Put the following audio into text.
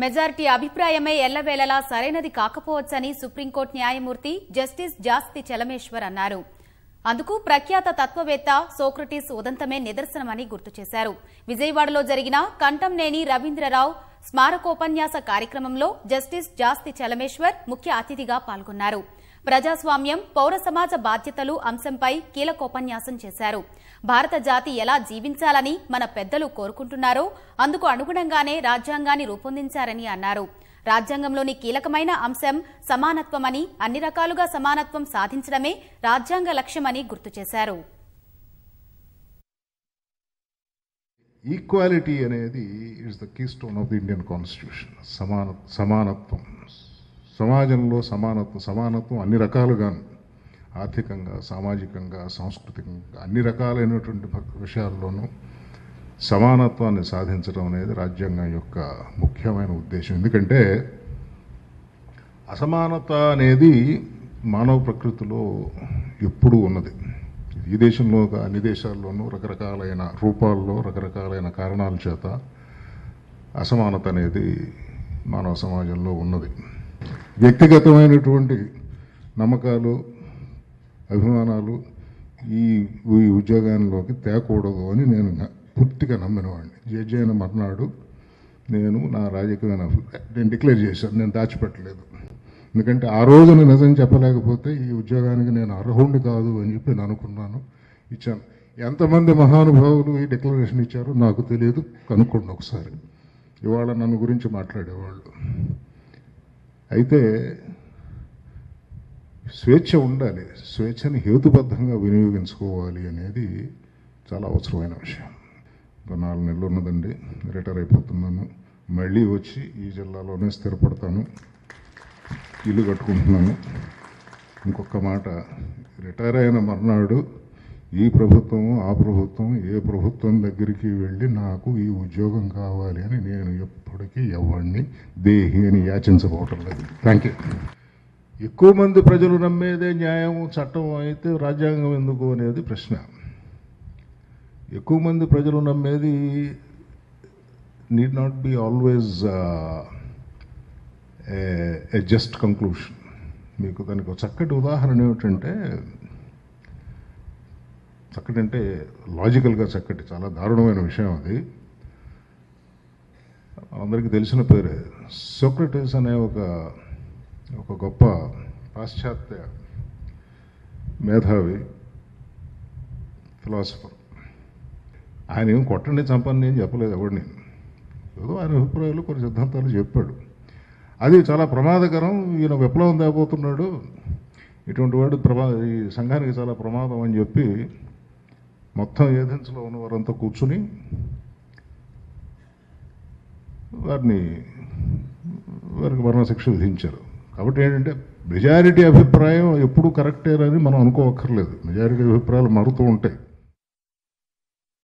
Majority అభిప్రాయమే ఎల్లవేళలా సరైనది కాకపోవచ్చని supreme court న్యాయమూర్తి జస్టిస్ జాస్తి చలమేశ్వర్ అన్నారు. అందుకు ప్రఖ్యాత తత్వవేత్త సోక్రటీస్ ఉదంతమే నిదర్శనమని గుర్తు చేశారు. విజయవాడలో జరిగిన కంఠంనేని రవీంద్రరావు స్మారకోపన్యాస కార్యక్రమంలో జస్టిస్ జాస్తి చలమేశ్వర్ ముఖ్య అతిథిగా పాల్గొన్నారు. ప్రజాస్వామ్యం, పౌర సమాజ బాధ్యతలు అంశంపై కీలకోపన్యాసం చేశారు. భారత జాతి ఎలా జీవించాలని మన పెద్దలు కోరుకుంటున్నారో అందుకు అనుగుణంగానే రాజ్యాంగాన్ని రూపొందించారని అన్నారు. రాజ్యాంగంలోని కీలకమైన అంశం సమానత్వమని, అన్ని రకాలుగా సమానత్వం సాధించడమే రాజ్యాంగ లక్ష్యమని గుర్తు చేశారు. ఈక్వాలిటీ అనేది is the key stone of the Indian constitution. సమానత్వం, సమాజంలో సమానత్వం అన్ని రకాలుగాను, ఆర్థికంగా, సామాజికంగా, సాంస్కృతికంగా అన్ని రకాలైనటువంటి విషయాల్లోనూ సమానత్వాన్ని సాధించడం అనేది రాజ్యాంగం యొక్క ముఖ్యమైన ఉద్దేశం. ఎందుకంటే అసమానత అనేది మానవ ప్రకృతిలో ఎప్పుడూ ఉన్నది. ఈ దేశంలో అన్ని దేశాల్లోనూ రకరకాలైన రూపాల్లో, రకరకాలైన కారణాల చేత అసమానత అనేది మానవ సమాజంలో ఉన్నది. వ్యక్తిగతమైనటువంటి నమ్మకాలు, అభిమానాలు ఈ ఉద్యోగాల్లోకి తేకూడదు అని నేను పూర్తిగా నమ్మినవాడిని. జడ్జి అయిన మర్నాడు నేను నా రాజకీయమైన నేను డిక్లేర్ చేశాను. నేను దాచిపెట్టలేదు. ఎందుకంటే ఆ రోజున నిజం చెప్పలేకపోతే ఈ ఉద్యోగానికి నేను అర్హుడిని కాదు అని చెప్పి నేను అనుకున్నాను, ఇచ్చాను. ఎంతమంది మహానుభావులు ఈ డిక్లరేషన్ ఇచ్చారో నాకు తెలియదు, కనుక్కోండి ఒకసారి. ఇవాళ నన్ను గురించి మాట్లాడేవాళ్ళు. అయితే స్వేచ్ఛ ఉండాలి, స్వేచ్ఛని హేతుబద్ధంగా వినియోగించుకోవాలి అనేది చాలా అవసరమైన విషయం. 4 నెలలు ఉన్నదండి, రిటైర్ అయిపోతున్నాను. మళ్ళీ వచ్చి ఈ జిల్లాలోనే స్థిరపడతాను, ఇల్లు కట్టుకుంటున్నాను. ఇంకొక మాట, రిటైర్ అయిన మర్నాడు ఈ ప్రభుత్వం, ఆ ప్రభుత్వం, ఏ ప్రభుత్వం దగ్గరికి వెళ్ళి నాకు ఈ ఉద్యోగం కావాలి అని నేను ఎప్పటికీ ఎవరిని దేహి అని యాచించబోవటం లేదు. Thank you. ఎక్కువ మంది ప్రజలు నమ్మేదే న్యాయం, చట్టం అయితే రాజ్యాంగం ఎందుకు అనేది ప్రశ్న. ఎక్కువ మంది ప్రజలు నమ్మేది need not be always a just conclusion. మీకు దానికి ఒక చక్కటి ఉదాహరణ ఏమిటంటే, చక్కటి అంటే లాజికల్గా చక్కటి, చాలా దారుణమైన విషయం అది. అందరికీ తెలిసిన పేరే. సోక్రటీస్ అనే ఒక గొప్ప పాశ్చాత్య మేధావి, ఫిలాసఫర్. ఆయన ఏం కొట్టండి, చంపండి అని చెప్పలేదు ఎవరిని. ఏదో ఆయన అభిప్రాయాలు, కొన్ని సిద్ధాంతాలు చెప్పాడు. అది చాలా ప్రమాదకరం, ఈయన విప్లవం తేపోతున్నాడు, ఇటువంటి వాడు ఈ సంఘానికి చాలా ప్రమాదం అని చెప్పి మొత్తం ఏథెన్స్లో ఉన్న వారంతా కూర్చుని వారికి మరణశిక్ష విధించారు. కాబట్టి ఏంటంటే మెజారిటీ అభిప్రాయం ఎప్పుడూ కరెక్టేనని మనం అనుకోవక్కర్లేదు. మెజారిటీ అభిప్రాయాలు మారుతూ ఉంటాయి.